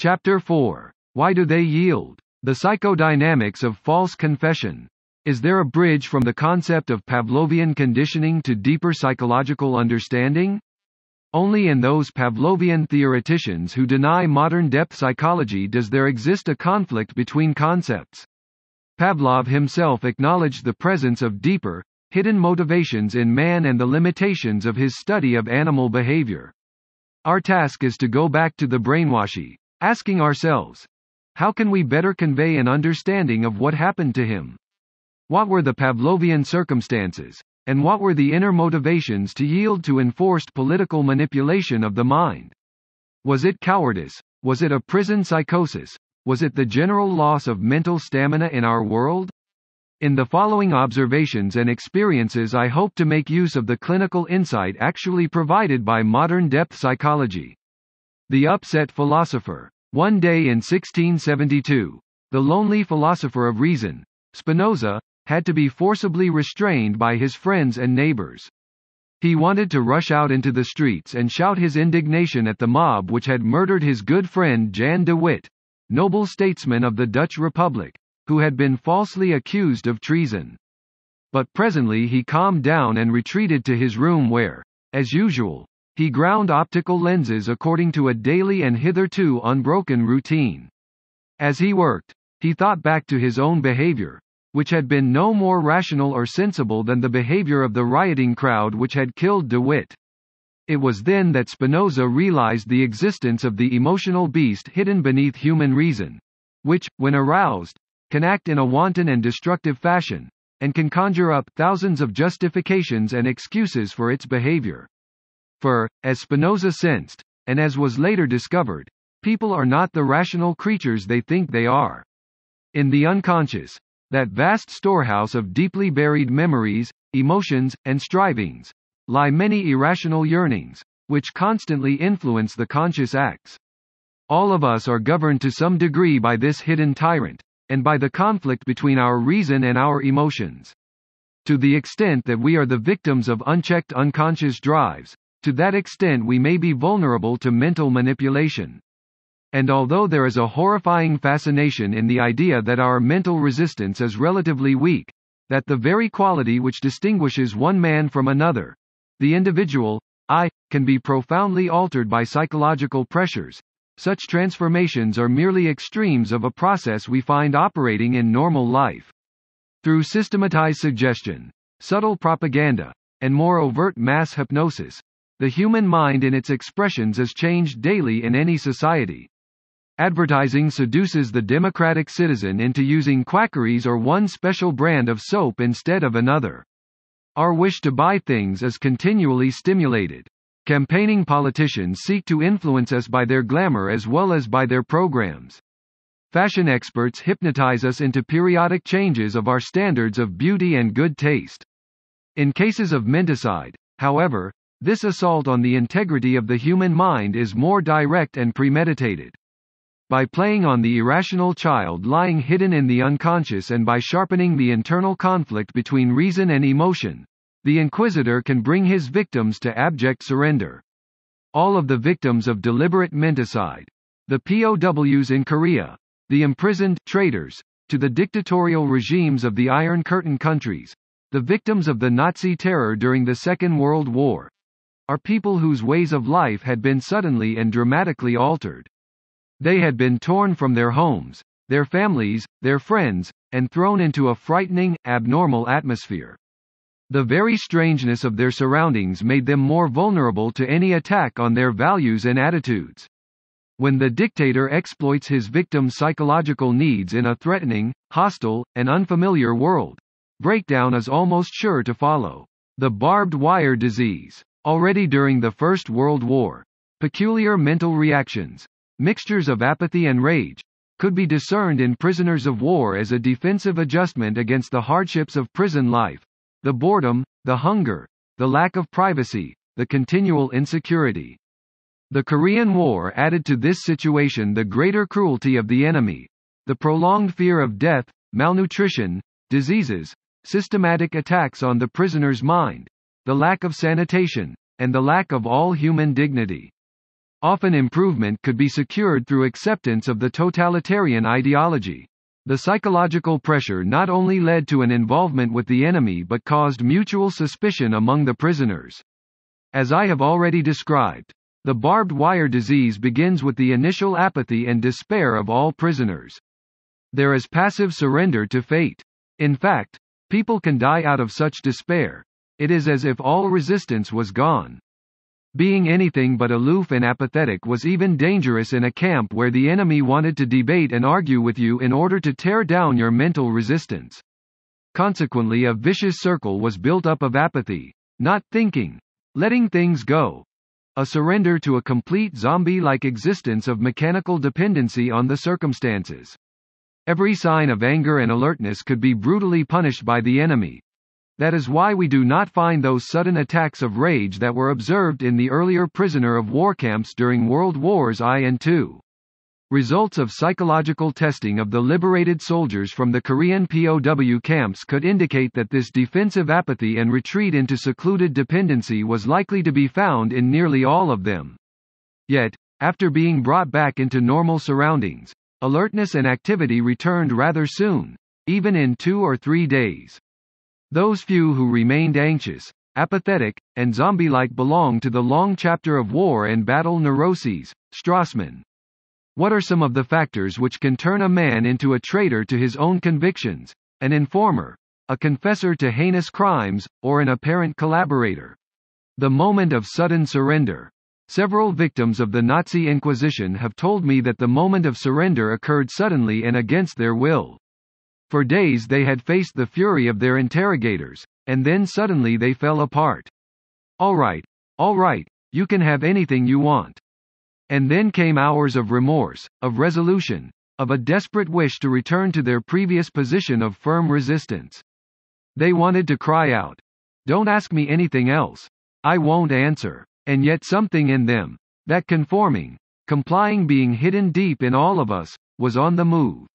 Chapter 4. Why do they yield? The psychodynamics of false confession. Is there a bridge from the concept of Pavlovian conditioning to deeper psychological understanding? Only in those Pavlovian theoreticians who deny modern depth psychology does there exist a conflict between concepts. Pavlov himself acknowledged the presence of deeper, hidden motivations in man and the limitations of his study of animal behavior. Our task is to go back to the brainwashy, asking ourselves, how can we better convey an understanding of what happened to him? What were the Pavlovian circumstances, and what were the inner motivations to yield to enforced political manipulation of the mind? Was it cowardice? Was it a prison psychosis? Was it the general loss of mental stamina in our world? In the following observations and experiences I hope to make use of the clinical insight actually provided by modern depth psychology. The upset philosopher. One day in 1672, the lonely philosopher of reason, Spinoza, had to be forcibly restrained by his friends and neighbors. He wanted to rush out into the streets and shout his indignation at the mob which had murdered his good friend Jan de Witt, noble statesman of the Dutch Republic, who had been falsely accused of treason. But presently he calmed down and retreated to his room where, as usual, he ground optical lenses according to a daily and hitherto unbroken routine. As he worked, he thought back to his own behavior, which had been no more rational or sensible than the behavior of the rioting crowd which had killed de Witt. It was then that Spinoza realized the existence of the emotional beast hidden beneath human reason, which, when aroused, can act in a wanton and destructive fashion, and can conjure up thousands of justifications and excuses for its behavior. For, as Spinoza sensed, and as was later discovered, people are not the rational creatures they think they are. In the unconscious, that vast storehouse of deeply buried memories, emotions, and strivings, lie many irrational yearnings, which constantly influence the conscious acts. All of us are governed to some degree by this hidden tyrant, and by the conflict between our reason and our emotions. To the extent that we are the victims of unchecked unconscious drives, to that extent we may be vulnerable to mental manipulation. And although there is a horrifying fascination in the idea that our mental resistance is relatively weak, that the very quality which distinguishes one man from another, the individual, I, can be profoundly altered by psychological pressures, such transformations are merely extremes of a process we find operating in normal life. Through systematized suggestion, subtle propaganda, and more overt mass hypnosis, the human mind in its expressions is changed daily in any society. Advertising seduces the democratic citizen into using quackeries or one special brand of soap instead of another. Our wish to buy things is continually stimulated. Campaigning politicians seek to influence us by their glamour as well as by their programs. Fashion experts hypnotize us into periodic changes of our standards of beauty and good taste. In cases of menticide, however, this assault on the integrity of the human mind is more direct and premeditated. By playing on the irrational child lying hidden in the unconscious and by sharpening the internal conflict between reason and emotion, the inquisitor can bring his victims to abject surrender. All of the victims of deliberate menticide, the POWs in Korea, the imprisoned traitors, to the dictatorial regimes of the Iron Curtain countries, the victims of the Nazi terror during the Second World War, are people whose ways of life had been suddenly and dramatically altered. They had been torn from their homes, their families, their friends, and thrown into a frightening, abnormal atmosphere. The very strangeness of their surroundings made them more vulnerable to any attack on their values and attitudes. When the dictator exploits his victim's psychological needs in a threatening, hostile, and unfamiliar world, breakdown is almost sure to follow. The barbed wire disease. Already during the First World War, peculiar mental reactions, mixtures of apathy and rage, could be discerned in prisoners of war as a defensive adjustment against the hardships of prison life, the boredom, the hunger, the lack of privacy, the continual insecurity. The Korean War added to this situation the greater cruelty of the enemy, the prolonged fear of death, malnutrition, diseases, systematic attacks on the prisoner's mind, the lack of sanitation, and the lack of all human dignity. Often improvement could be secured through acceptance of the totalitarian ideology. The psychological pressure not only led to an involvement with the enemy but caused mutual suspicion among the prisoners. As I have already described, the barbed wire disease begins with the initial apathy and despair of all prisoners. There is passive surrender to fate. In fact, people can die out of such despair. It is as if all resistance was gone. Being anything but aloof and apathetic was even dangerous in a camp where the enemy wanted to debate and argue with you in order to tear down your mental resistance. Consequently, a vicious circle was built up of apathy, not thinking, letting things go, a surrender to a complete zombie-like existence of mechanical dependency on the circumstances. Every sign of anger and alertness could be brutally punished by the enemy. That is why we do not find those sudden attacks of rage that were observed in the earlier prisoner of war camps during World Wars I and II. Results of psychological testing of the liberated soldiers from the Korean POW camps could indicate that this defensive apathy and retreat into secluded dependency was likely to be found in nearly all of them. Yet, after being brought back into normal surroundings, alertness and activity returned rather soon, even in 2 or 3 days. Those few who remained anxious, apathetic, and zombie-like belong to the long chapter of war and battle neuroses. Strassman. What are some of the factors which can turn a man into a traitor to his own convictions, an informer, a confessor to heinous crimes, or an apparent collaborator? The moment of sudden surrender. Several victims of the Nazi Inquisition have told me that the moment of surrender occurred suddenly and against their will. For days they had faced the fury of their interrogators, and then suddenly they fell apart. All right, you can have anything you want. And then came hours of remorse, of resolution, of a desperate wish to return to their previous position of firm resistance. They wanted to cry out, "Don't ask me anything else. I won't answer." And yet something in them, that conforming, complying being hidden deep in all of us, was on the move.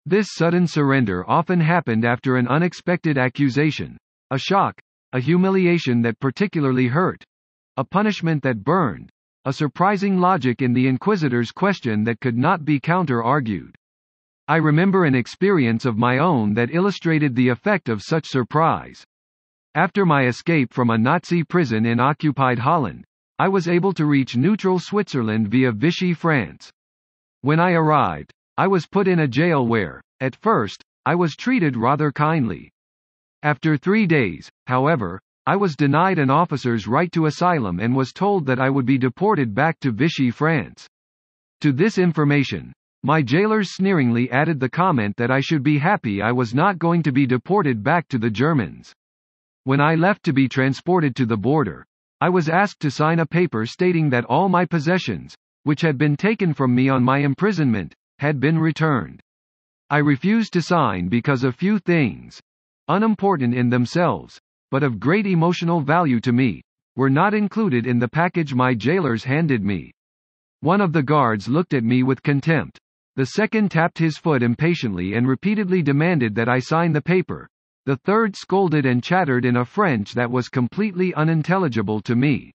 This sudden surrender often happened after an unexpected accusation, a shock, a humiliation that particularly hurt, a punishment that burned, a surprising logic in the inquisitor's question that could not be counter-argued. I remember an experience of my own that illustrated the effect of such surprise. After my escape from a Nazi prison in occupied Holland, I was able to reach neutral Switzerland via Vichy, France. When I arrived, I was put in a jail where, at first, I was treated rather kindly. After 3 days, however, I was denied an officer's right to asylum and was told that I would be deported back to Vichy, France. To this information, my jailers sneeringly added the comment that I should be happy I was not going to be deported back to the Germans. When I left to be transported to the border, I was asked to sign a paper stating that all my possessions, which had been taken from me on my imprisonment, had been returned. I refused to sign because a few things, unimportant in themselves, but of great emotional value to me, were not included in the package my jailers handed me. One of the guards looked at me with contempt. The second tapped his foot impatiently and repeatedly demanded that I sign the paper. The third scolded and chattered in a French that was completely unintelligible to me.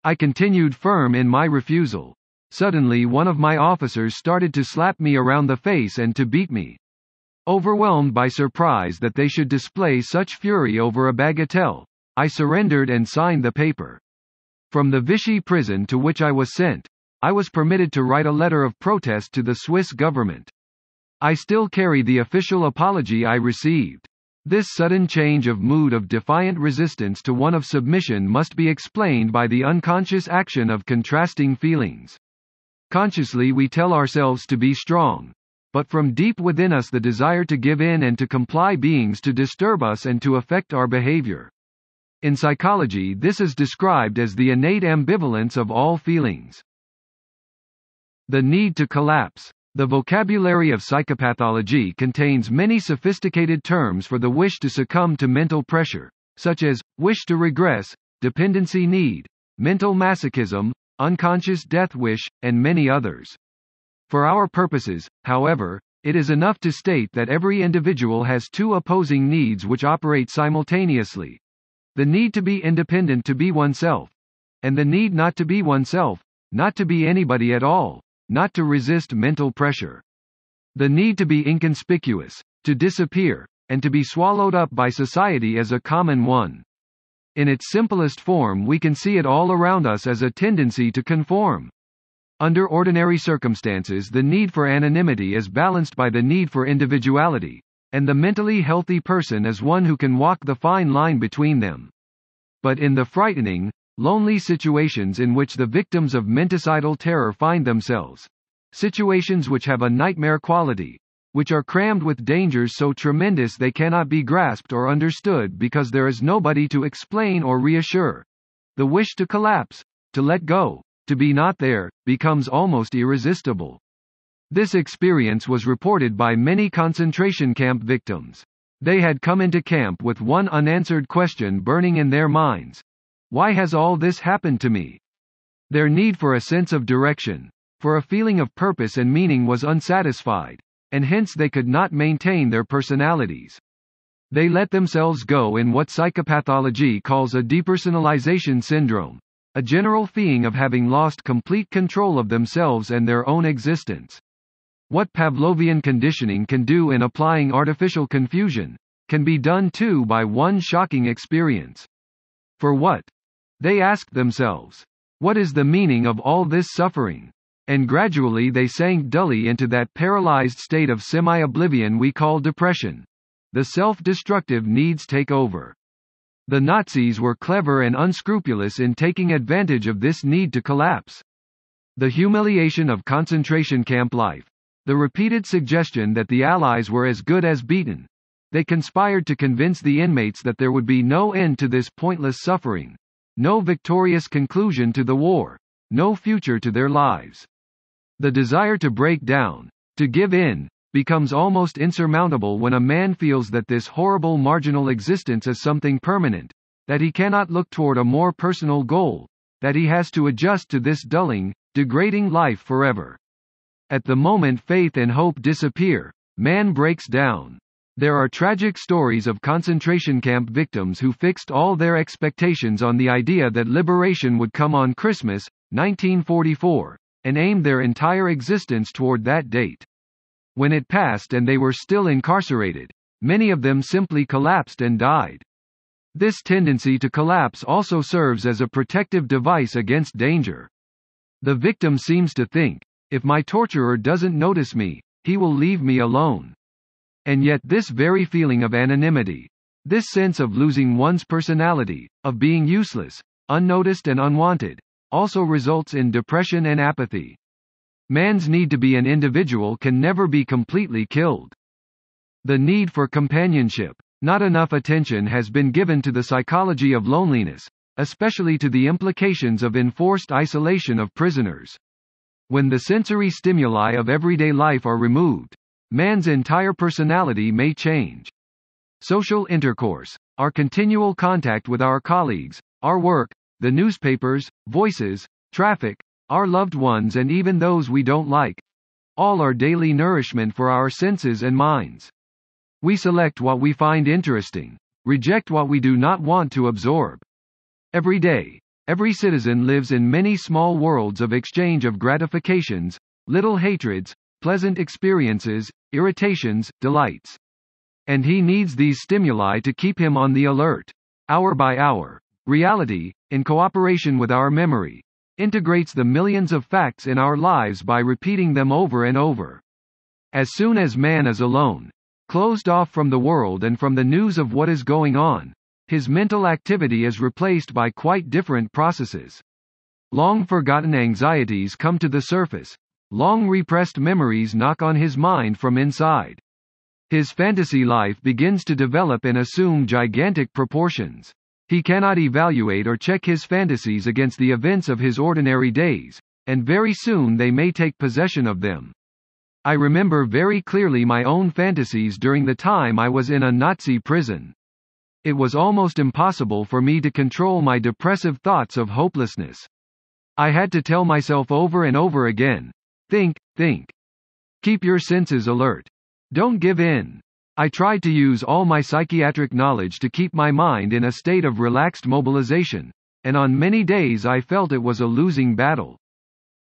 I continued firm in my refusal. Suddenly one of my officers started to slap me around the face and to beat me. Overwhelmed by surprise that they should display such fury over a bagatelle, I surrendered and signed the paper. From the Vichy prison to which I was sent, I was permitted to write a letter of protest to the Swiss government. I still carry the official apology I received. This sudden change of mood of defiant resistance to one of submission must be explained by the unconscious action of contrasting feelings. Consciously we tell ourselves to be strong, but from deep within us the desire to give in and to comply begins to disturb us and to affect our behavior. In psychology this is described as the innate ambivalence of all feelings. The need to collapse. The vocabulary of psychopathology contains many sophisticated terms for the wish to succumb to mental pressure, such as, wish to regress, dependency need, mental masochism, unconscious death wish, and many others. For our purposes, however, it is enough to state that every individual has two opposing needs which operate simultaneously. The need to be independent to be oneself, and the need not to be oneself, not to be anybody at all, not to resist mental pressure. The need to be inconspicuous, to disappear, and to be swallowed up by society as a common one. In its simplest form, we can see it all around us as a tendency to conform. Under ordinary circumstances, the need for anonymity is balanced by the need for individuality, and the mentally healthy person is one who can walk the fine line between them. But in the frightening, lonely situations in which the victims of menticidal terror find themselves, situations which have a nightmare quality, which are crammed with dangers so tremendous they cannot be grasped or understood because there is nobody to explain or reassure, the wish to collapse, to let go, to be not there, becomes almost irresistible. This experience was reported by many concentration camp victims. They had come into camp with one unanswered question burning in their minds. Why has all this happened to me? Their need for a sense of direction, for a feeling of purpose and meaning was unsatisfied, and hence they could not maintain their personalities. They let themselves go in what psychopathology calls a depersonalization syndrome, a general feeling of having lost complete control of themselves and their own existence. What Pavlovian conditioning can do in applying artificial confusion, can be done too by one shocking experience. For what? They asked themselves. What is the meaning of all this suffering? And gradually they sank dully into that paralyzed state of semi-oblivion we call depression. The self-destructive needs take over. The Nazis were clever and unscrupulous in taking advantage of this need to collapse. The humiliation of concentration camp life, the repeated suggestion that the Allies were as good as beaten. They conspired to convince the inmates that there would be no end to this pointless suffering, no victorious conclusion to the war, no future to their lives. The desire to break down, to give in, becomes almost insurmountable when a man feels that this horrible marginal existence is something permanent, that he cannot look toward a more personal goal, that he has to adjust to this dulling, degrading life forever. At the moment faith and hope disappear, man breaks down. There are tragic stories of concentration camp victims who fixed all their expectations on the idea that liberation would come on Christmas, 1944, and aimed their entire existence toward that date. When it passed and they were still incarcerated, many of them simply collapsed and died. This tendency to collapse also serves as a protective device against danger. The victim seems to think, if my torturer doesn't notice me, he will leave me alone. And yet this very feeling of anonymity, this sense of losing one's personality, of being useless, unnoticed and unwanted, also results in depression and apathy. Man's need to be an individual can never be completely killed. The need for companionship. Not enough attention has been given to the psychology of loneliness, especially to the implications of enforced isolation of prisoners. When the sensory stimuli of everyday life are removed, man's entire personality may change. Social intercourse, our continual contact with our colleagues, our work, the newspapers, voices, traffic, our loved ones and even those we don't like, all are daily nourishment for our senses and minds. We select what we find interesting, reject what we do not want to absorb. Every day, every citizen lives in many small worlds of exchange of gratifications, little hatreds, pleasant experiences, irritations, delights. And he needs these stimuli to keep him on the alert. Hour by hour, reality, in cooperation with our memory, integrates the millions of facts in our lives by repeating them over and over. As soon as man is alone, closed off from the world and from the news of what is going on, his mental activity is replaced by quite different processes. Long forgotten anxieties come to the surface, long repressed memories knock on his mind from inside. His fantasy life begins to develop and assume gigantic proportions. He cannot evaluate or check his fantasies against the events of his ordinary days, and very soon they may take possession of them. I remember very clearly my own fantasies during the time I was in a Nazi prison. It was almost impossible for me to control my depressive thoughts of hopelessness. I had to tell myself over and over again, think, think. Keep your senses alert. Don't give in. I tried to use all my psychiatric knowledge to keep my mind in a state of relaxed mobilization, and on many days I felt it was a losing battle.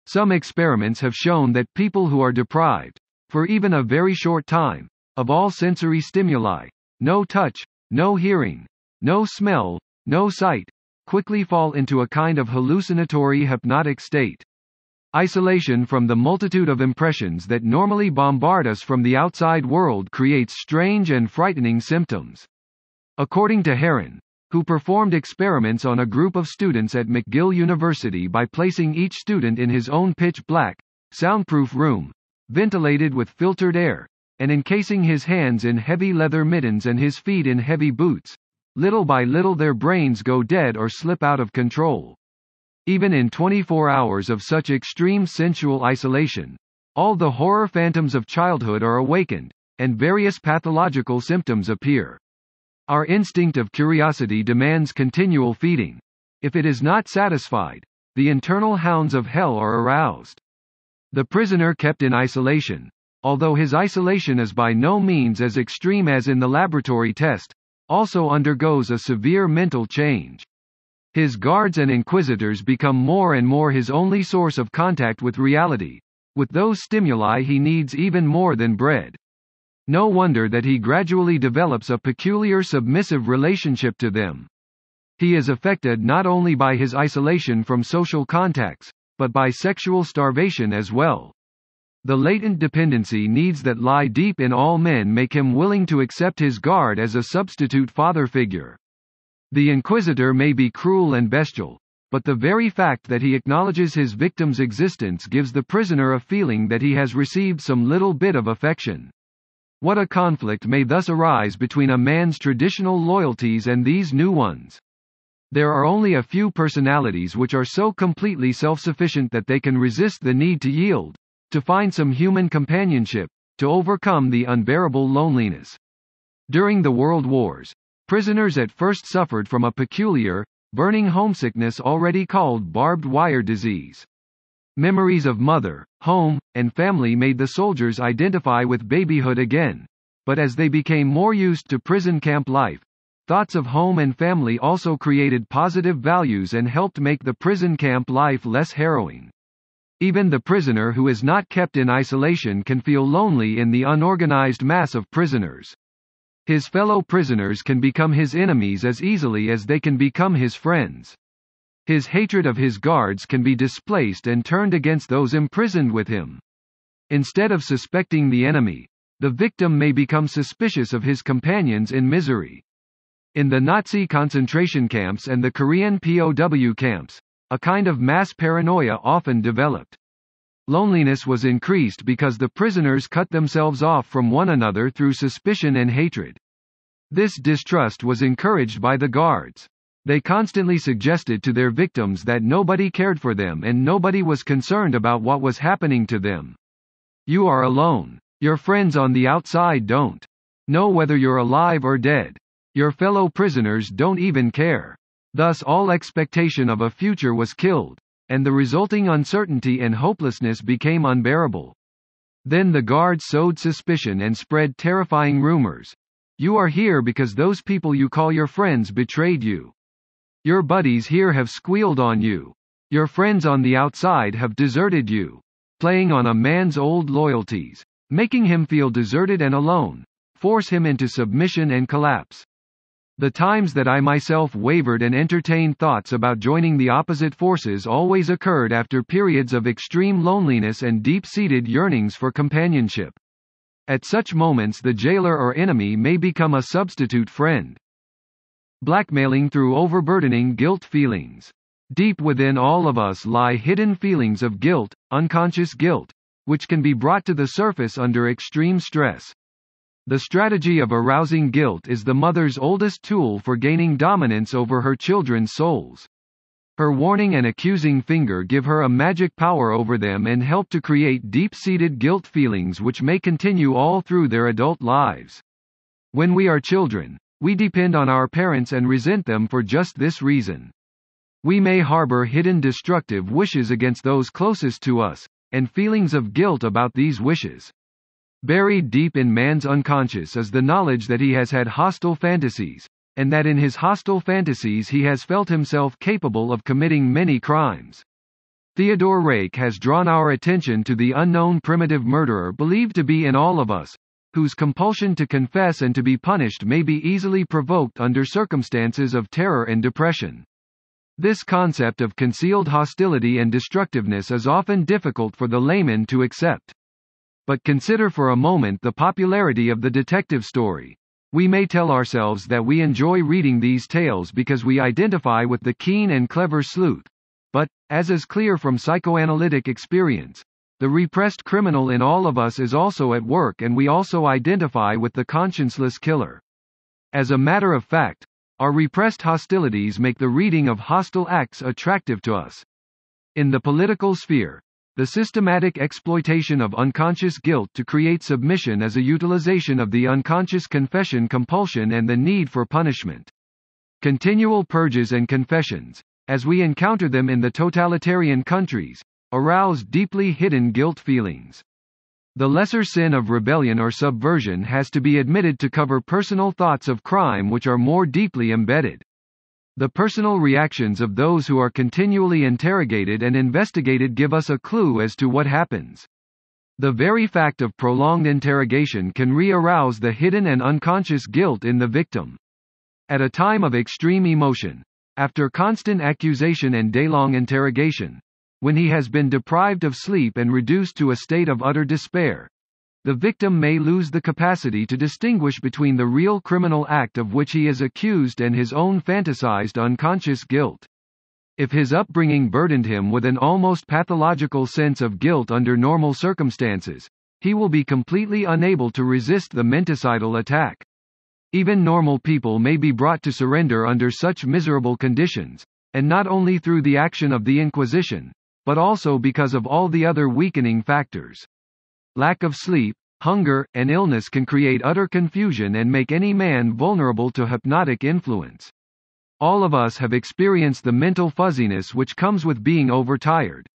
Some experiments have shown that people who are deprived, for even a very short time, of all sensory stimuli, no touch, no hearing, no smell, no sight, quickly fall into a kind of hallucinatory hypnotic state. Isolation from the multitude of impressions that normally bombard us from the outside world creates strange and frightening symptoms. According to Heron, who performed experiments on a group of students at McGill University by placing each student in his own pitch-black, soundproof room, ventilated with filtered air, and encasing his hands in heavy leather mittens and his feet in heavy boots, little by little their brains go dead or slip out of control. Even in 24 hours of such extreme sensual isolation, all the horror phantoms of childhood are awakened, and various pathological symptoms appear. Our instinct of curiosity demands continual feeding. If it is not satisfied, the internal hounds of hell are aroused. The prisoner kept in isolation, although his isolation is by no means as extreme as in the laboratory test, also undergoes a severe mental change. His guards and inquisitors become more and more his only source of contact with reality. With those stimuli he needs even more than bread. No wonder that he gradually develops a peculiar submissive relationship to them. He is affected not only by his isolation from social contacts, but by sexual starvation as well. The latent dependency needs that lie deep in all men make him willing to accept his guard as a substitute father figure. The inquisitor may be cruel and bestial, but the very fact that he acknowledges his victim's existence gives the prisoner a feeling that he has received some little bit of affection. What a conflict may thus arise between a man's traditional loyalties and these new ones. There are only a few personalities which are so completely self-sufficient that they can resist the need to yield, to find some human companionship, to overcome the unbearable loneliness. During the World Wars, prisoners at first suffered from a peculiar, burning homesickness already called barbed wire disease. Memories of mother, home, and family made the soldiers identify with babyhood again, but as they became more used to prison camp life, thoughts of home and family also created positive values and helped make the prison camp life less harrowing. Even the prisoner who is not kept in isolation can feel lonely in the unorganized mass of prisoners. His fellow prisoners can become his enemies as easily as they can become his friends. His hatred of his guards can be displaced and turned against those imprisoned with him. Instead of suspecting the enemy, the victim may become suspicious of his companions in misery. In the Nazi concentration camps and the Korean POW camps, a kind of mass paranoia often developed. Loneliness was increased because the prisoners cut themselves off from one another through suspicion and hatred. This distrust was encouraged by the guards. They constantly suggested to their victims that nobody cared for them and nobody was concerned about what was happening to them. You are alone. Your friends on the outside don't know whether you're alive or dead. Your fellow prisoners don't even care. Thus all expectation of a future was killed, and the resulting uncertainty and hopelessness became unbearable. Then the guards sowed suspicion and spread terrifying rumors. You are here because those people you call your friends betrayed you. Your buddies here have squealed on you. Your friends on the outside have deserted you. Playing on a man's old loyalties, making him feel deserted and alone, force him into submission and collapse. The times that I myself wavered and entertained thoughts about joining the opposite forces always occurred after periods of extreme loneliness and deep-seated yearnings for companionship. At such moments the jailer or enemy may become a substitute friend. Blackmailing through overburdening guilt feelings. Deep within all of us lie hidden feelings of guilt, unconscious guilt, which can be brought to the surface under extreme stress. The strategy of arousing guilt is the mother's oldest tool for gaining dominance over her children's souls. Her warning and accusing finger give her a magic power over them and help to create deep-seated guilt feelings which may continue all through their adult lives. When we are children, we depend on our parents and resent them for just this reason. We may harbor hidden destructive wishes against those closest to us, and feelings of guilt about these wishes. Buried deep in man's unconscious is the knowledge that he has had hostile fantasies, and that in his hostile fantasies he has felt himself capable of committing many crimes. Theodore Reik has drawn our attention to the unknown primitive murderer believed to be in all of us, whose compulsion to confess and to be punished may be easily provoked under circumstances of terror and depression. This concept of concealed hostility and destructiveness is often difficult for the layman to accept. But consider for a moment the popularity of the detective story. We may tell ourselves that we enjoy reading these tales because we identify with the keen and clever sleuth. But, as is clear from psychoanalytic experience, the repressed criminal in all of us is also at work, and we also identify with the conscienceless killer. As a matter of fact, our repressed hostilities make the reading of hostile acts attractive to us. In the political sphere, the systematic exploitation of unconscious guilt to create submission is a utilization of the unconscious confession compulsion and the need for punishment. Continual purges and confessions, as we encounter them in the totalitarian countries, arouse deeply hidden guilt feelings. The lesser sin of rebellion or subversion has to be admitted to cover personal thoughts of crime which are more deeply embedded. The personal reactions of those who are continually interrogated and investigated give us a clue as to what happens. The very fact of prolonged interrogation can re-arouse the hidden and unconscious guilt in the victim. At a time of extreme emotion, after constant accusation and day-long interrogation, when he has been deprived of sleep and reduced to a state of utter despair, the victim may lose the capacity to distinguish between the real criminal act of which he is accused and his own fantasized unconscious guilt. If his upbringing burdened him with an almost pathological sense of guilt under normal circumstances, he will be completely unable to resist the menticidal attack. Even normal people may be brought to surrender under such miserable conditions, and not only through the action of the Inquisition, but also because of all the other weakening factors. Lack of sleep, hunger, and illness can create utter confusion and make any man vulnerable to hypnotic influence. All of us have experienced the mental fuzziness which comes with being overtired.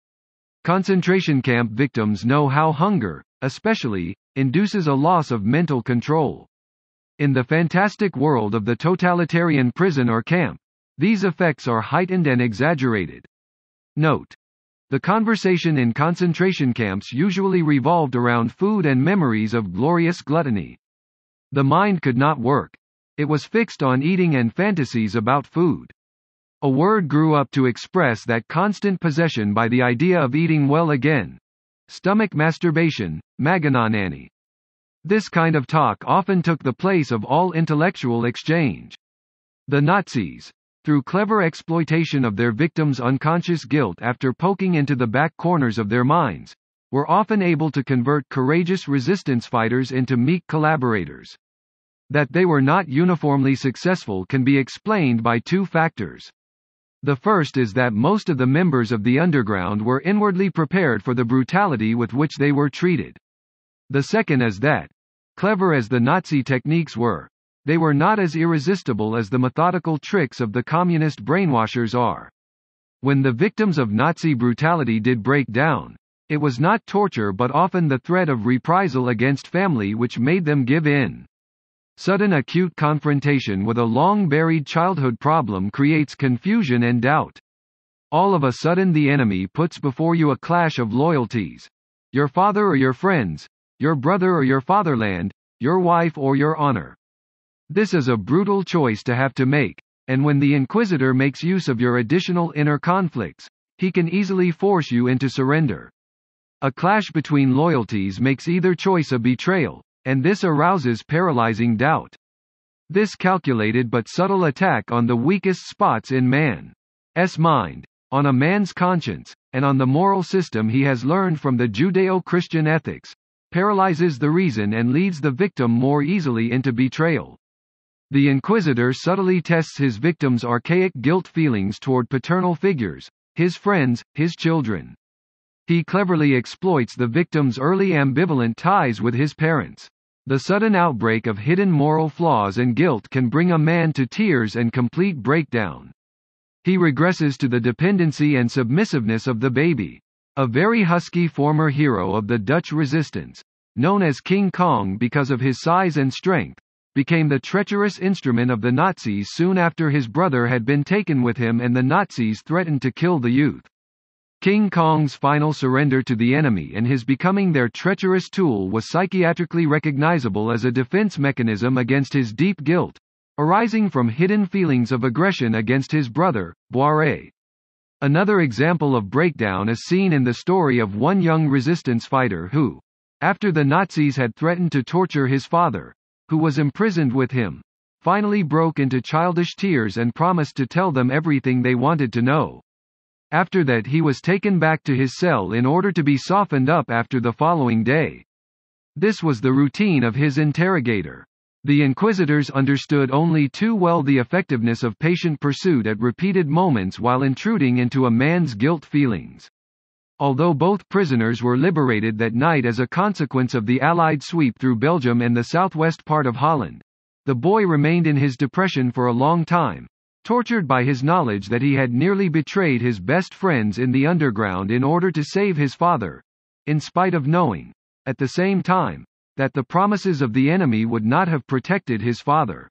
Concentration camp victims know how hunger, especially, induces a loss of mental control. In the fantastic world of the totalitarian prison or camp, these effects are heightened and exaggerated. Note: the conversation in concentration camps usually revolved around food and memories of glorious gluttony. The mind could not work. It was fixed on eating and fantasies about food. A word grew up to express that constant possession by the idea of eating well again. Stomach masturbation, magananani. This kind of talk often took the place of all intellectual exchange. The Nazis, through clever exploitation of their victims' unconscious guilt after poking into the back corners of their minds, were often able to convert courageous resistance fighters into meek collaborators. That they were not uniformly successful can be explained by two factors. The first is that most of the members of the underground were inwardly prepared for the brutality with which they were treated. The second is that, clever as the Nazi techniques were, they were not as irresistible as the methodical tricks of the communist brainwashers are. When the victims of Nazi brutality did break down, it was not torture but often the threat of reprisal against family which made them give in. Sudden acute confrontation with a long-buried childhood problem creates confusion and doubt. All of a sudden the enemy puts before you a clash of loyalties. Your father or your friends, your brother or your fatherland, your wife or your honor. This is a brutal choice to have to make, and when the Inquisitor makes use of your additional inner conflicts, he can easily force you into surrender. A clash between loyalties makes either choice a betrayal, and this arouses paralyzing doubt. This calculated but subtle attack on the weakest spots in man's mind, on a man's conscience, and on the moral system he has learned from the Judeo-Christian ethics, paralyzes the reason and leads the victim more easily into betrayal. The Inquisitor subtly tests his victim's archaic guilt feelings toward paternal figures, his friends, his children. He cleverly exploits the victim's early ambivalent ties with his parents. The sudden outbreak of hidden moral flaws and guilt can bring a man to tears and complete breakdown. He regresses to the dependency and submissiveness of the baby. A very husky former hero of the Dutch resistance, known as King Kong because of his size and strength, became the treacherous instrument of the Nazis soon after his brother had been taken with him and the Nazis threatened to kill the youth. King Kong's final surrender to the enemy and his becoming their treacherous tool was psychiatrically recognizable as a defense mechanism against his deep guilt, arising from hidden feelings of aggression against his brother, Boire. Another example of breakdown is seen in the story of one young resistance fighter who, after the Nazis had threatened to torture his father, who was imprisoned with him, finally broke into childish tears and promised to tell them everything they wanted to know. After that he was taken back to his cell in order to be softened up after the following day. This was the routine of his interrogator. The inquisitors understood only too well the effectiveness of patient pursuit at repeated moments while intruding into a man's guilt feelings. Although both prisoners were liberated that night as a consequence of the Allied sweep through Belgium and the southwest part of Holland, the boy remained in his depression for a long time, tortured by his knowledge that he had nearly betrayed his best friends in the underground in order to save his father, in spite of knowing, at the same time, that the promises of the enemy would not have protected his father.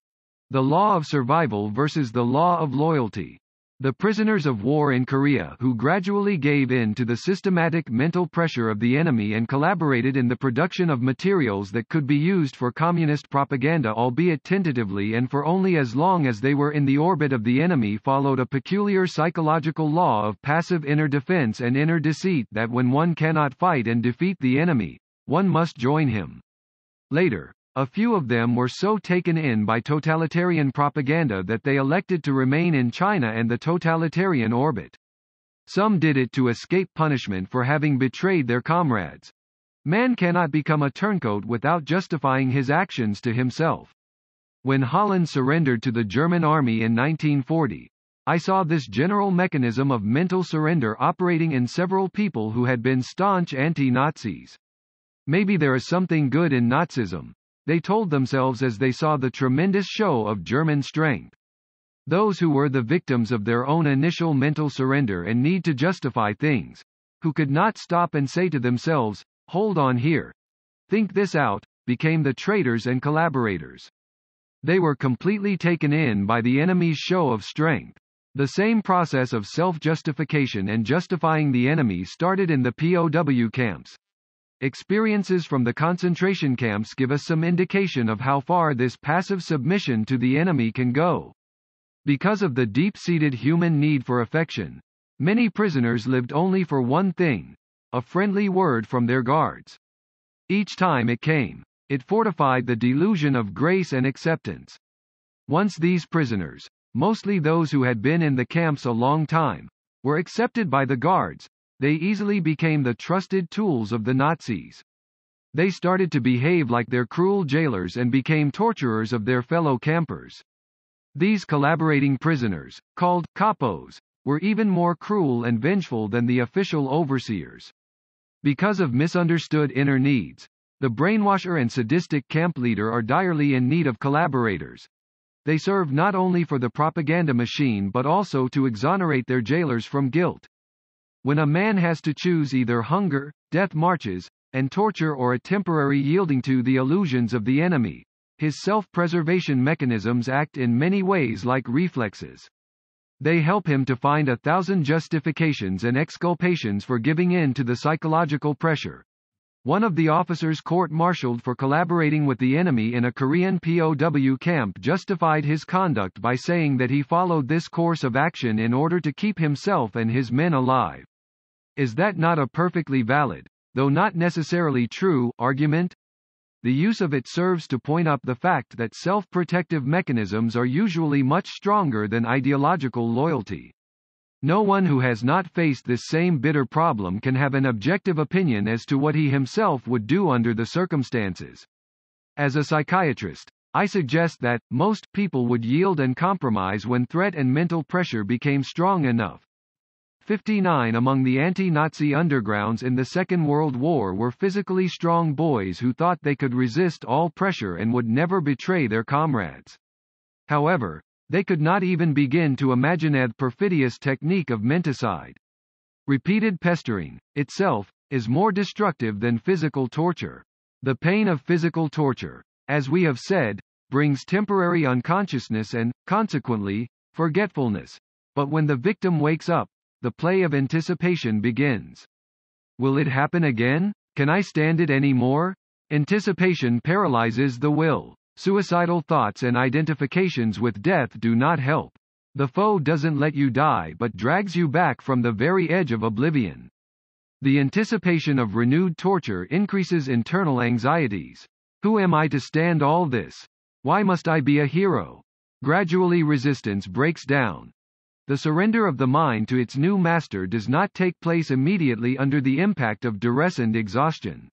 The law of survival versus the law of loyalty. The prisoners of war in Korea who gradually gave in to the systematic mental pressure of the enemy and collaborated in the production of materials that could be used for communist propaganda, albeit tentatively and for only as long as they were in the orbit of the enemy, followed a peculiar psychological law of passive inner defense and inner deceit that when one cannot fight and defeat the enemy, one must join him. Later, a few of them were so taken in by totalitarian propaganda that they elected to remain in China and the totalitarian orbit. Some did it to escape punishment for having betrayed their comrades. Man cannot become a turncoat without justifying his actions to himself. When Holland surrendered to the German army in 1940, I saw this general mechanism of mental surrender operating in several people who had been staunch anti-Nazis. Maybe there is something good in Nazism, they told themselves as they saw the tremendous show of German strength. Those who were the victims of their own initial mental surrender and need to justify things, who could not stop and say to themselves, "Hold on here. Think this out," became the traitors and collaborators. They were completely taken in by the enemy's show of strength. The same process of self-justification and justifying the enemy started in the POW camps. Experiences from the concentration camps give us some indication of how far this passive submission to the enemy can go. Because of the deep-seated human need for affection, many prisoners lived only for one thing: a friendly word from their guards. Each time it came, it fortified the delusion of grace and acceptance. Once these prisoners, mostly those who had been in the camps a long time, were accepted by the guards, they easily became the trusted tools of the Nazis. They started to behave like their cruel jailers and became torturers of their fellow campers. These collaborating prisoners, called capos, were even more cruel and vengeful than the official overseers. Because of misunderstood inner needs, the brainwasher and sadistic camp leader are direly in need of collaborators. They serve not only for the propaganda machine but also to exonerate their jailers from guilt. When a man has to choose either hunger, death marches, and torture or a temporary yielding to the illusions of the enemy, his self-preservation mechanisms act in many ways like reflexes. They help him to find 1,000 justifications and exculpations for giving in to the psychological pressure. One of the officers court-martialed for collaborating with the enemy in a Korean POW camp justified his conduct by saying that he followed this course of action in order to keep himself and his men alive. Is that not a perfectly valid, though not necessarily true, argument? The use of it serves to point up the fact that self-protective mechanisms are usually much stronger than ideological loyalty. No one who has not faced this same bitter problem can have an objective opinion as to what he himself would do under the circumstances. As a psychiatrist, I suggest that most people would yield and compromise when threat and mental pressure became strong enough. 59 among the anti-Nazi undergrounds in the Second World War were physically strong boys who thought they could resist all pressure and would never betray their comrades. However, they could not even begin to imagine the perfidious technique of menticide. Repeated pestering, itself, is more destructive than physical torture. The pain of physical torture, as we have said, brings temporary unconsciousness and, consequently, forgetfulness. But when the victim wakes up, the play of anticipation begins. Will it happen again? Can I stand it any more? Anticipation paralyzes the will. Suicidal thoughts and identifications with death do not help. The foe doesn't let you die but drags you back from the very edge of oblivion. The anticipation of renewed torture increases internal anxieties. Who am I to stand all this? Why must I be a hero? Gradually resistance breaks down. The surrender of the mind to its new master does not take place immediately under the impact of duress and exhaustion.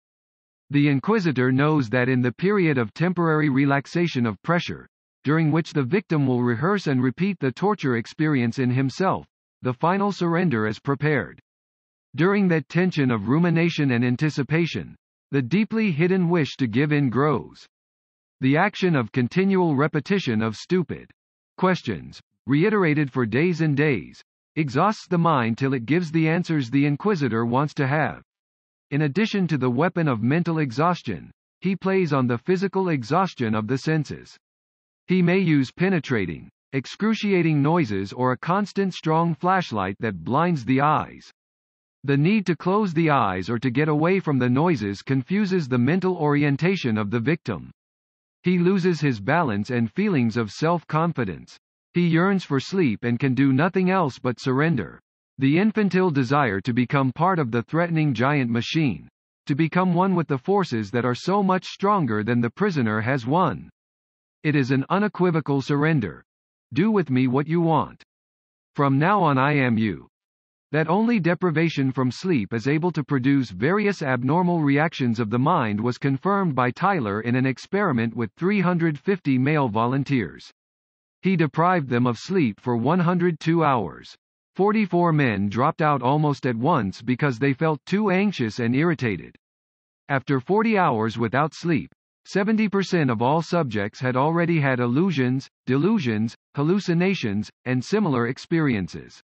The inquisitor knows that in the period of temporary relaxation of pressure, during which the victim will rehearse and repeat the torture experience in himself, the final surrender is prepared. During that tension of rumination and anticipation, the deeply hidden wish to give in grows. The action of continual repetition of stupid questions, reiterated for days and days, exhausts the mind till it gives the answers the inquisitor wants to have. In addition to the weapon of mental exhaustion, he plays on the physical exhaustion of the senses. He may use penetrating, excruciating noises or a constant strong flashlight that blinds the eyes. The need to close the eyes or to get away from the noises confuses the mental orientation of the victim. He loses his balance and feelings of self-confidence. He yearns for sleep and can do nothing else but surrender. The infantile desire to become part of the threatening giant machine, to become one with the forces that are so much stronger than the prisoner has won. It is an unequivocal surrender. Do with me what you want. From now on I am you. That only deprivation from sleep is able to produce various abnormal reactions of the mind was confirmed by Tyler in an experiment with 350 male volunteers. He deprived them of sleep for 102 hours. 44 men dropped out almost at once because they felt too anxious and irritated. After 40 hours without sleep, 70% of all subjects had already had illusions, delusions, hallucinations, and similar experiences.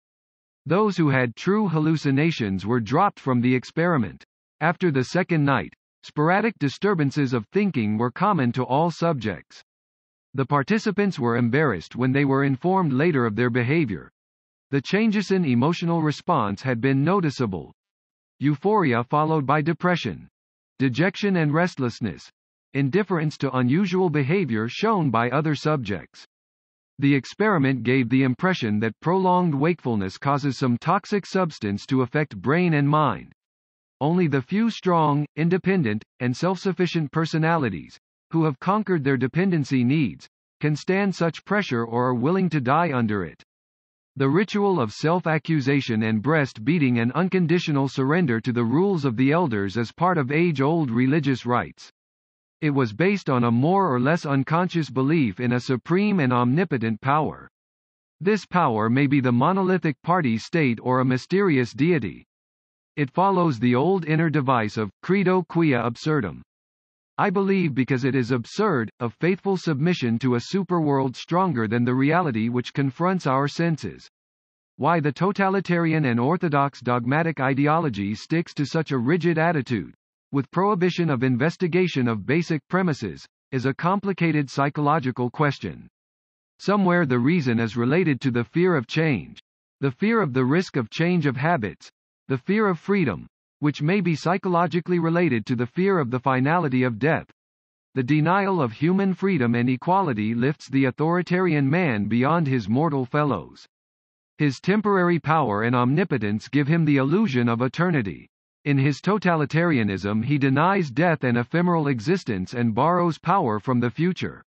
Those who had true hallucinations were dropped from the experiment. After the second night, sporadic disturbances of thinking were common to all subjects. The participants were embarrassed when they were informed later of their behavior. The changes in emotional response had been noticeable. Euphoria followed by depression, dejection and restlessness, indifference to unusual behavior shown by other subjects. The experiment gave the impression that prolonged wakefulness causes some toxic substance to affect brain and mind. Only the few strong, independent, and self-sufficient personalities, who have conquered their dependency needs, can stand such pressure or are willing to die under it. The ritual of self-accusation and breast-beating and unconditional surrender to the rules of the elders is part of age-old religious rites. It was based on a more or less unconscious belief in a supreme and omnipotent power. This power may be the monolithic party state or a mysterious deity. It follows the old inner device of credo quia absurdum. I believe because it is absurd, of faithful submission to a superworld stronger than the reality which confronts our senses. Why the totalitarian and orthodox dogmatic ideology sticks to such a rigid attitude, with prohibition of investigation of basic premises, is a complicated psychological question. Somewhere the reason is related to the fear of change, the fear of the risk of change of habits, the fear of freedom, which may be psychologically related to the fear of the finality of death. The denial of human freedom and equality lifts the authoritarian man beyond his mortal fellows. His temporary power and omnipotence give him the illusion of eternity. In his totalitarianism he denies death and ephemeral existence and borrows power from the future.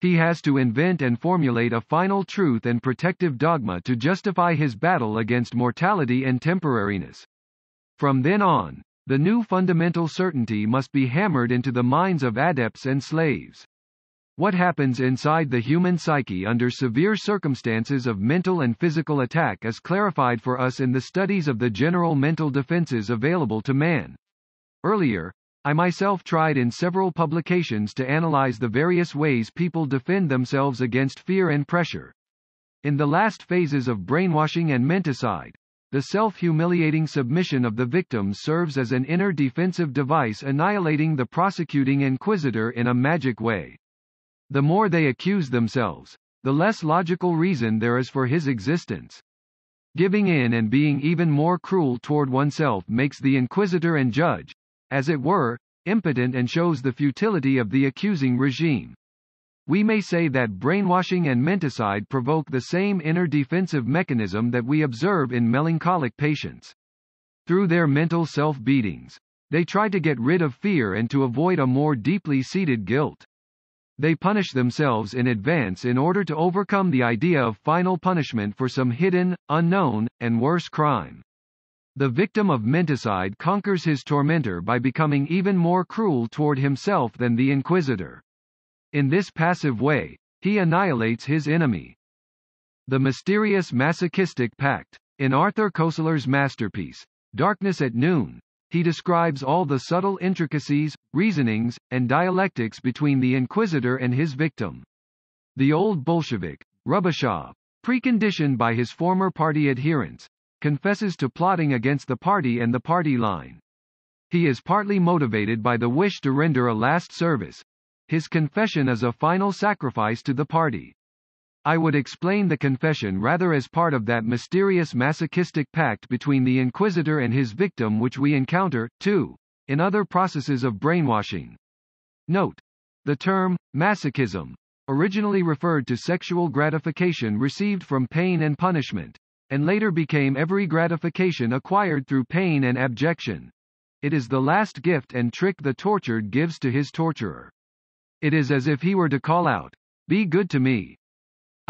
He has to invent and formulate a final truth and protective dogma to justify his battle against mortality and temporariness. From then on, the new fundamental certainty must be hammered into the minds of adepts and slaves. What happens inside the human psyche under severe circumstances of mental and physical attack is clarified for us in the studies of the general mental defenses available to man. Earlier, I myself tried in several publications to analyze the various ways people defend themselves against fear and pressure. In the last phases of brainwashing and menticide, the self-humiliating submission of the victims serves as an inner defensive device annihilating the prosecuting inquisitor in a magic way. The more they accuse themselves, the less logical reason there is for his existence. Giving in and being even more cruel toward oneself makes the inquisitor and judge, as it were, impotent and shows the futility of the accusing regime. We may say that brainwashing and menticide provoke the same inner defensive mechanism that we observe in melancholic patients. Through their mental self-beatings, they try to get rid of fear and to avoid a more deeply seated guilt. They punish themselves in advance in order to overcome the idea of final punishment for some hidden, unknown, and worse crime. The victim of menticide conquers his tormentor by becoming even more cruel toward himself than the inquisitor. In this passive way, he annihilates his enemy. The mysterious masochistic pact. In Arthur Koestler's masterpiece, Darkness at Noon, he describes all the subtle intricacies, reasonings, and dialectics between the inquisitor and his victim. The old Bolshevik, Rubashov, preconditioned by his former party adherents, confesses to plotting against the party and the party line. He is partly motivated by the wish to render a last service. His confession is a final sacrifice to the party. I would explain the confession rather as part of that mysterious masochistic pact between the inquisitor and his victim which we encounter, too, in other processes of brainwashing. Note: the term, masochism, originally referred to sexual gratification received from pain and punishment, and later became every gratification acquired through pain and abjection. It is the last gift and trick the tortured gives to his torturer. It is as if he were to call out, "Be good to me.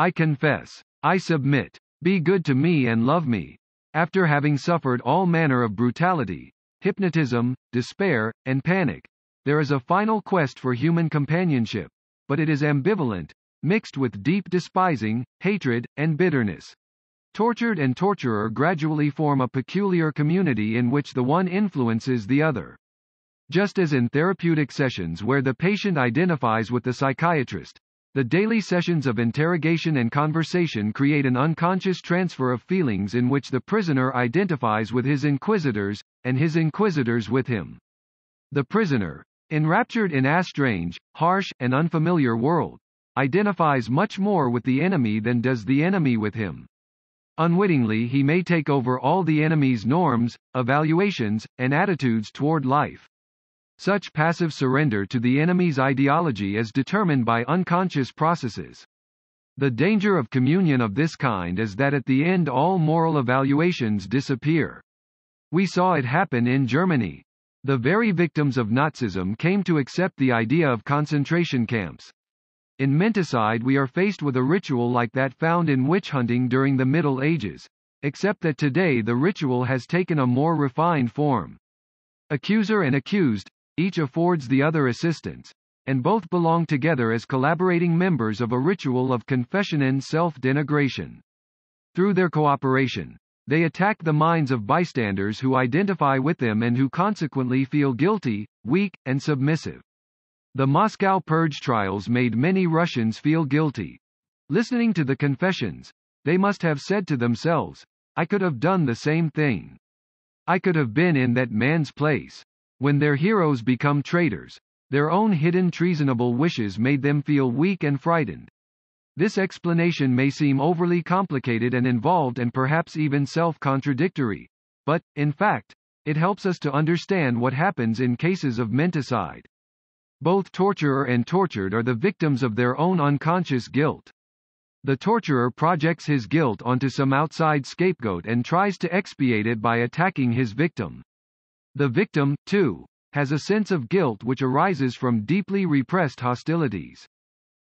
I confess. I submit. Be good to me and love me." After having suffered all manner of brutality, hypnotism, despair, and panic, there is a final quest for human companionship, but it is ambivalent, mixed with deep despising, hatred, and bitterness. Tortured and torturer gradually form a peculiar community in which the one influences the other. Just as in therapeutic sessions where the patient identifies with the psychiatrist, the daily sessions of interrogation and conversation create an unconscious transfer of feelings in which the prisoner identifies with his inquisitors, and his inquisitors with him. The prisoner, enraptured in a strange, harsh, and unfamiliar world, identifies much more with the enemy than does the enemy with him. Unwittingly he may take over all the enemy's norms, evaluations, and attitudes toward life. Such passive surrender to the enemy's ideology is determined by unconscious processes. The danger of communion of this kind is that at the end all moral evaluations disappear. We saw it happen in Germany. The very victims of Nazism came to accept the idea of concentration camps. In menticide we are faced with a ritual like that found in witch hunting during the Middle Ages, except that today the ritual has taken a more refined form. Accuser and accused, each affords the other assistance, and both belong together as collaborating members of a ritual of confession and self-denigration. Through their cooperation, they attack the minds of bystanders who identify with them and who consequently feel guilty, weak, and submissive. The Moscow purge trials made many Russians feel guilty. Listening to the confessions, they must have said to themselves, "I could have done the same thing. I could have been in that man's place." When their heroes become traitors, their own hidden treasonable wishes made them feel weak and frightened. This explanation may seem overly complicated and involved and perhaps even self-contradictory, but, in fact, it helps us to understand what happens in cases of menticide. Both torturer and tortured are the victims of their own unconscious guilt. The torturer projects his guilt onto some outside scapegoat and tries to expiate it by attacking his victim. The victim, too, has a sense of guilt which arises from deeply repressed hostilities.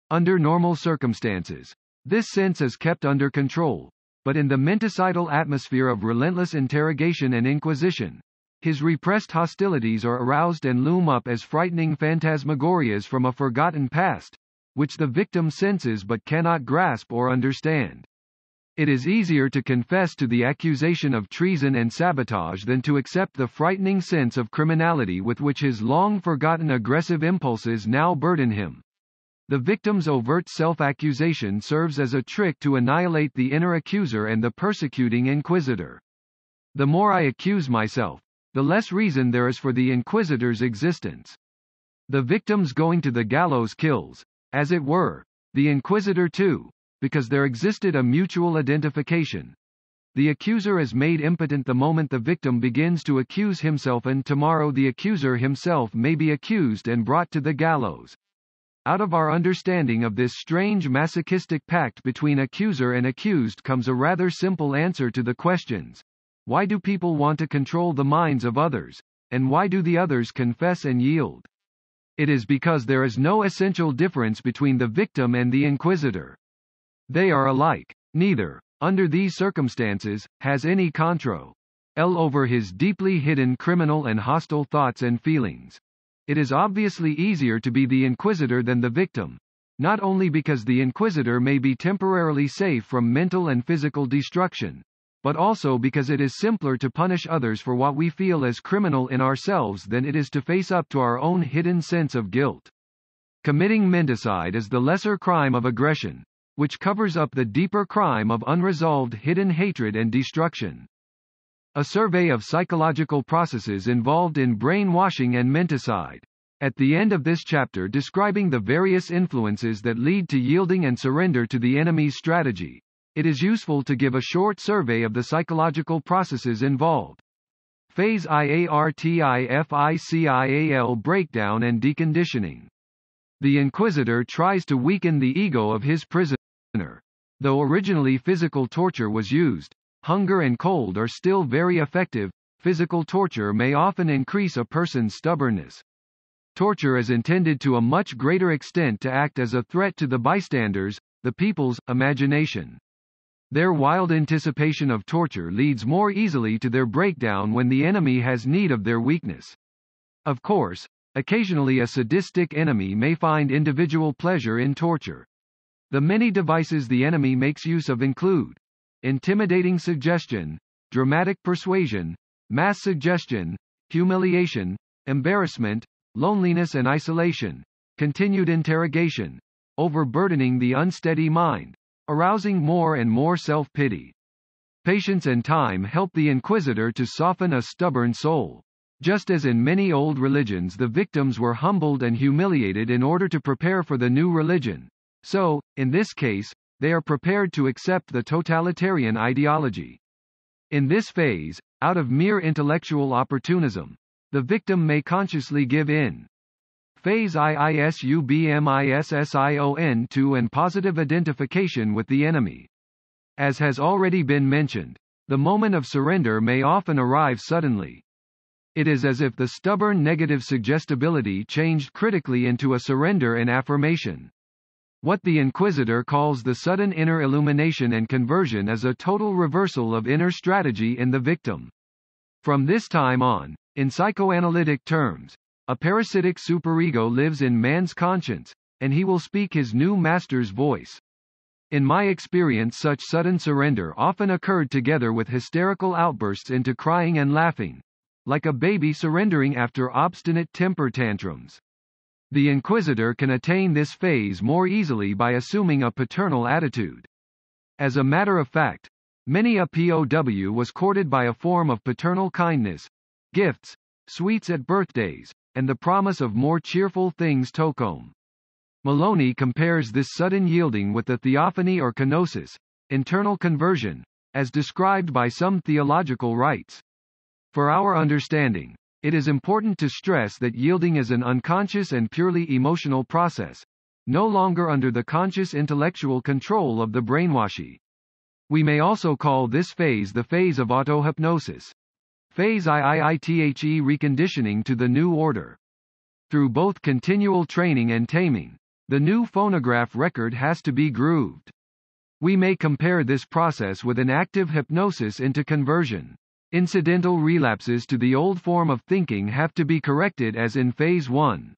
Under normal circumstances, this sense is kept under control, but in the menticidal atmosphere of relentless interrogation and inquisition, his repressed hostilities are aroused and loom up as frightening phantasmagorias from a forgotten past, which the victim senses but cannot grasp or understand. It is easier to confess to the accusation of treason and sabotage than to accept the frightening sense of criminality with which his long-forgotten aggressive impulses now burden him. The victim's overt self-accusation serves as a trick to annihilate the inner accuser and the persecuting inquisitor. The more I accuse myself, the less reason there is for the inquisitor's existence. The victim's going to the gallows kills, as it were, the inquisitor too, because there existed a mutual identification. The accuser is made impotent the moment the victim begins to accuse himself, and tomorrow the accuser himself may be accused and brought to the gallows. Out of our understanding of this strange masochistic pact between accuser and accused comes a rather simple answer to the questions. Why do people want to control the minds of others? And why do the others confess and yield? It is because there is no essential difference between the victim and the inquisitor. They are alike. Neither, under these circumstances, has any control over his deeply hidden criminal and hostile thoughts and feelings. It is obviously easier to be the inquisitor than the victim, not only because the inquisitor may be temporarily safe from mental and physical destruction, but also because it is simpler to punish others for what we feel as criminal in ourselves than it is to face up to our own hidden sense of guilt. Committing menticide is the lesser crime of aggression, which covers up the deeper crime of unresolved hidden hatred and destruction. A survey of psychological processes involved in brainwashing and menticide. At the end of this chapter describing the various influences that lead to yielding and surrender to the enemy's strategy, it is useful to give a short survey of the psychological processes involved. Phase IARTIFICIAL breakdown and deconditioning. The inquisitor tries to weaken the ego of his prisoner. Though originally physical torture was used, hunger and cold are still very effective. Physical torture may often increase a person's stubbornness. Torture is intended to a much greater extent to act as a threat to the bystanders, the people's imagination. Their wild anticipation of torture leads more easily to their breakdown when the enemy has need of their weakness. Of course, occasionally a sadistic enemy may find individual pleasure in torture. The many devices the enemy makes use of include intimidating suggestion, dramatic persuasion, mass suggestion, humiliation, embarrassment, loneliness and isolation, continued interrogation, overburdening the unsteady mind, arousing more and more self-pity. Patience and time help the inquisitor to soften a stubborn soul. Just as in many old religions the victims were humbled and humiliated in order to prepare for the new religion, so, in this case, they are prepared to accept the totalitarian ideology. In this phase, out of mere intellectual opportunism, the victim may consciously give in. Phase IISUBMISSION to and positive identification with the enemy. As has already been mentioned, the moment of surrender may often arrive suddenly. It is as if the stubborn negative suggestibility changed critically into a surrender and affirmation. What the inquisitor calls the sudden inner illumination and conversion is a total reversal of inner strategy in the victim. From this time on, in psychoanalytic terms, a parasitic superego lives in man's conscience, and he will speak his new master's voice. In my experience, such sudden surrender often occurred together with hysterical outbursts into crying and laughing, like a baby surrendering after obstinate temper tantrums. The inquisitor can attain this phase more easily by assuming a paternal attitude. As a matter of fact, many a POW was courted by a form of paternal kindness, gifts, sweets at birthdays, and the promise of more cheerful things to come. Maloney compares this sudden yielding with the theophany or kenosis, internal conversion, as described by some theological rites. For our understanding, it is important to stress that yielding is an unconscious and purely emotional process, no longer under the conscious intellectual control of the brainwashy. We may also call this phase the phase of autohypnosis. Phase IIITHE reconditioning to the new order. Through both continual training and taming, the new phonograph record has to be grooved. We may compare this process with an active hypnosis into conversion. Incidental relapses to the old form of thinking have to be corrected as in phase 1.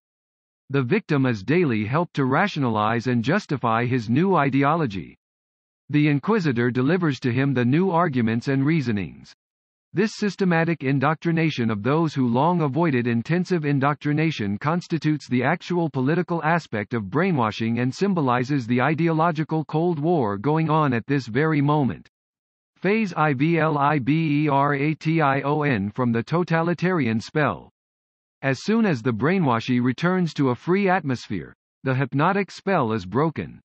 The victim is daily helped to rationalize and justify his new ideology. The inquisitor delivers to him the new arguments and reasonings. This systematic indoctrination of those who long avoided intensive indoctrination constitutes the actual political aspect of brainwashing and symbolizes the ideological Cold War going on at this very moment. Phase IVLIBERATION from the totalitarian spell. As soon as the brainwashy returns to a free atmosphere, the hypnotic spell is broken.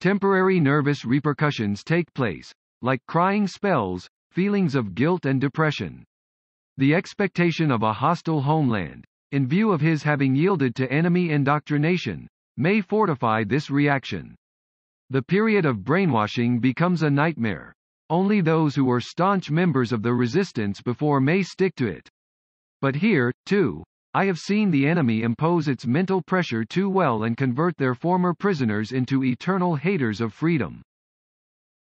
Temporary nervous repercussions take place, like crying spells, feelings of guilt and depression. The expectation of a hostile homeland, in view of his having yielded to enemy indoctrination, may fortify this reaction. The period of brainwashing becomes a nightmare. Only those who were staunch members of the resistance before may stick to it. But here, too, I have seen the enemy impose its mental pressure too well and convert their former prisoners into eternal haters of freedom.